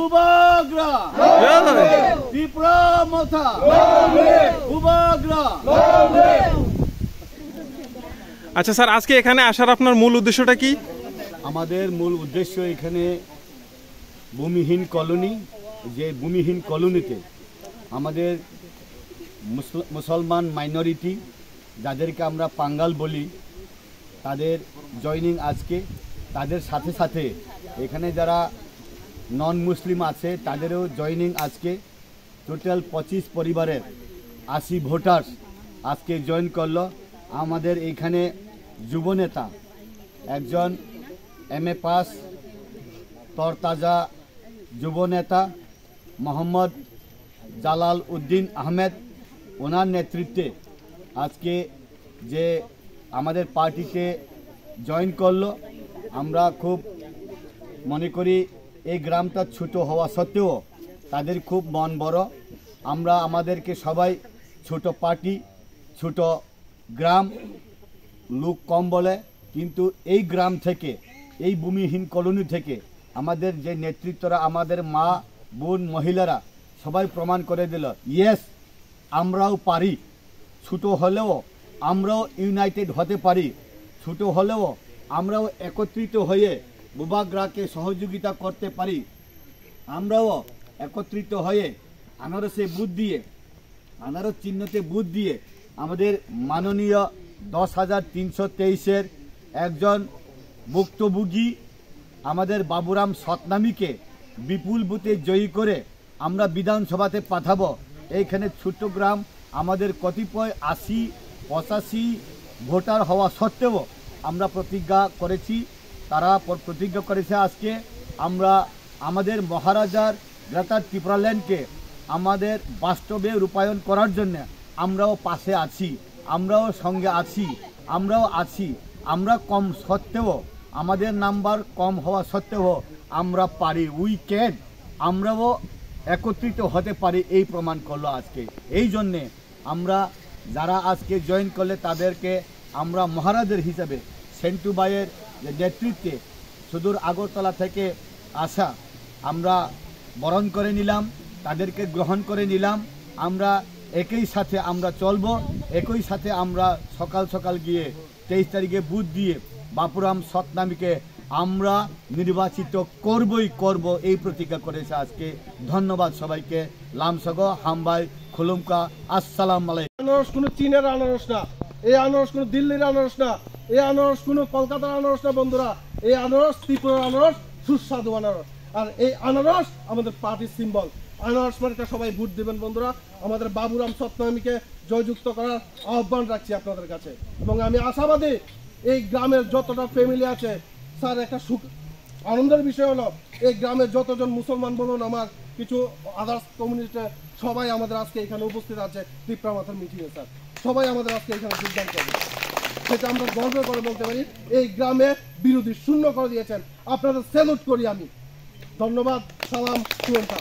বুবাগ্রা ত্রিপুরা মাথা বুবাগ্রা। আচ্ছা স্যার, আজকে এখানে আসার আপনার মূল উদ্দেশ্যটা কি? আমাদের মূল উদ্দেশ্য এখানে ভূমিহীন কলোনি, যে ভূমিহীন কলোনিতে আমাদের মুসলমান মাইনরিটি যাদেরকে আমরা পাঙ্গাল বলি তাদের জয়নিং আজকে, তাদের সাথে সাথে এখানে যারা নন মুসলিম আছে তাদেরও জয়নিং আজকে। টোটাল 25 পরিবারের 80 ভোটার আজকে জয়েন করলো। আমাদের এইখানে যুবনেতা একজন MA পাস তরতাজা যুবনেতা মোহাম্মদ জালাল উদ্দিন আহমেদ, ওনার নেতৃত্বে আজকে যে আমাদের পার্টিতে জয়েন করলো। আমরা খুব মনে করি এই গ্রামটা ছোট হওয়া সত্ত্বেও তাদের খুব মন বড়। আমরা আমাদেরকে সবাই ছোট পার্টি, ছোট গ্রাম, লোক কম বলে, কিন্তু এই গ্রাম থেকে, এই ভূমিহীন কলোনি থেকে আমাদের যে নেতৃত্বরা, আমাদের মা বোন মহিলারা সবাই প্রমাণ করে দিল, ইয়েস আমরাও পারি, ছোট হলেও আমরাও ইউনাইটেড হতে পারি, ছোট হলেও আমরাও একত্রিত হয়ে বুবাগ্রাকে সহযোগিতা করতে পারি। আমরাও একত্রিত হয়ে আনারসে বুথ দিয়ে, আনারস চিহ্নতে বুথ দিয়ে আমাদের মাননীয় 10,323-এর একজন ভুক্তভোগী আমাদের বাবুরাম সতনামীকে বিপুল বুথে জয়ী করে আমরা বিধানসভাতে পাঠাবো। এইখানে ছোট্ট গ্রাম, আমাদের কতিপয় 80-85 ভোটার হওয়া সত্ত্বেও আমরা প্রতিজ্ঞা করেছি, তারা প্রতিজ্ঞা করেছে আজকে আমরা আমাদের মহারাজার গ্রেটার ত্রিপুরাল্যান্ডকে আমাদের বাস্তবে রূপায়ণ করার জন্য আমরাও পাশে আছি, আমরাও সঙ্গে আছি, আমরাও আছি। আমরা কম সত্ত্বেও, আমাদের নাম্বার কম হওয়া সত্ত্বেও আমরা পারি, উই ক্যান, আমরাও একত্রিত হতে পারি, এই প্রমাণ করলো আজকে। এই জন্যে আমরা যারা আজকে জয়েন করলে তাদেরকে আমরা মহারাজের হিসাবে সেন্টু ভাইয়ের নেতৃত্বে সুদূর আগরতলা থেকে আসা আমরা বরণ করে নিলাম, তাদেরকে গ্রহণ করে নিলাম। আমরা একই সাথে আমরা চলবো, একই সাথে আমরা সকাল সকাল গিয়ে 23 তারিখে বুথ দিয়ে বাপুরাম সতনামীকে আমরা নির্বাচিত করবই করব, এই প্রতিজ্ঞা করেছে আজকে। ধন্যবাদ সবাইকে। লামসগ হামবাই খুলুমকা, আসসালাম আলাইকুম। আনারস কোনো চীনের আনারস না, এই আনারস কোনো দিল্লির আনারস না, এই আনারস কোনো কলকাতার আনারস না বন্ধুরা, এই আনারস ত্রিপুরার আনারস, সুস্বাদু আনারস। আর এই আনারস আমাদের পার্টির সিম্বল। আনারস মার্কা সবাই ভোট দেবেন বন্ধুরা। আমাদের বাবুরাম সতনামীকে জয়যুক্ত করার আহ্বান রাখছি আপনাদের কাছে। এবং আমি আশাবাদী এই গ্রামের যতটা ফ্যামিলি আছে, স্যার একটা সুখ আনন্দের বিষয় হলো এই গ্রামের যতজন মুসলমান বলুন, আমার কিছু আদার্স কমিউনিটি, সবাই আমাদের আজকে এখানে উপস্থিত আছে ত্রিপুরা মাথার মিটিংয়ে। স্যার সবাই আমাদের আজকে এখানে যোগদান করবে, সেটা আমরা গর্ব করে বলতে পারি। এই গ্রামে বিরোধী শূন্য করে দিয়েছেন, আপনাদের স্যালুট করি আমি। ধন্যবাদ, সালাম, শুভেচ্ছা।